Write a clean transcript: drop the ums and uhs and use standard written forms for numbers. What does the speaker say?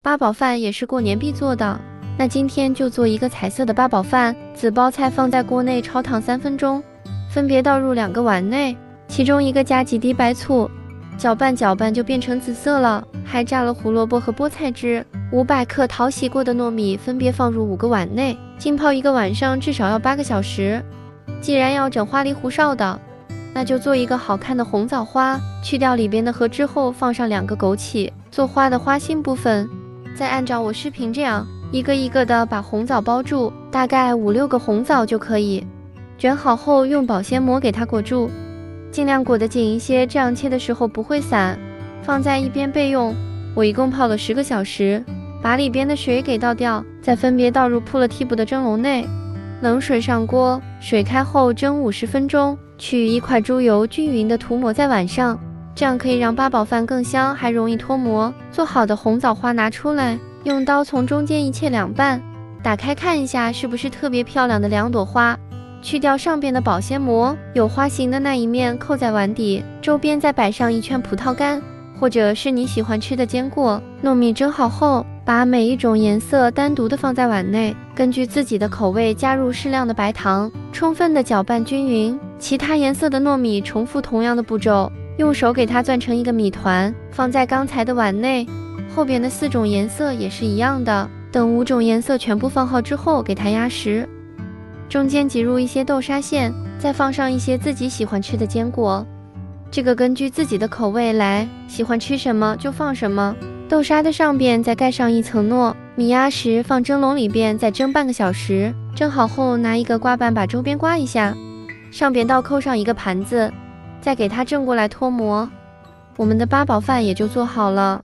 八宝饭也是过年必做的，那今天就做一个彩色的八宝饭。紫包菜放在锅内焯烫3分钟，分别倒入2个碗内，其中一个加几滴白醋，搅拌搅拌就变成紫色了。还炸了胡萝卜和菠菜汁。500克淘洗过的糯米分别放入5个碗内，浸泡1个晚上，至少要8个小时。既然要整花里胡哨的，那就做一个好看的红枣花，去掉里边的核之后，放上2个枸杞，做花的花心部分。再按照我视频这样，一个一个的把红枣包住，大概5、6个红枣就可以。卷好后用保鲜膜给它裹住，尽量裹得紧一些，这样切的时候不会散。放在一边备用。我一共泡了10个小时，把里边的水给倒掉，再分别倒入铺了屉布的蒸笼内。冷水上锅，水开后蒸50分钟，取1块猪油均匀的涂抹在碗上，这样可以让八宝饭更香，还容易脱模。做好的红枣花拿出来，用刀从中间一切2半，打开看一下是不是特别漂亮的2朵花，去掉上边的保鲜膜，有花型的那一面扣在碗底，周边再摆上1圈葡萄干，或者是你喜欢吃的坚果。糯米蒸好后，把每一种颜色单独的放在碗内，根据自己的口味加入适量的白糖，充分的搅拌均匀。其他颜色的糯米重复同样的步骤，用手给它攥成一个米团，放在刚才的碗内。后边的4种颜色也是一样的，等5种颜色全部放好之后，给它压实，中间挤入一些豆沙馅，再放上一些自己喜欢吃的坚果。这个根据自己的口味来，喜欢吃什么就放什么。豆沙的上边再盖上1层糯米，压实放蒸笼里边，再蒸半个小时。蒸好后拿一个刮板把周边刮一下，上边倒扣上一个盘子，再给它正过来脱模。我们的八宝饭也就做好了。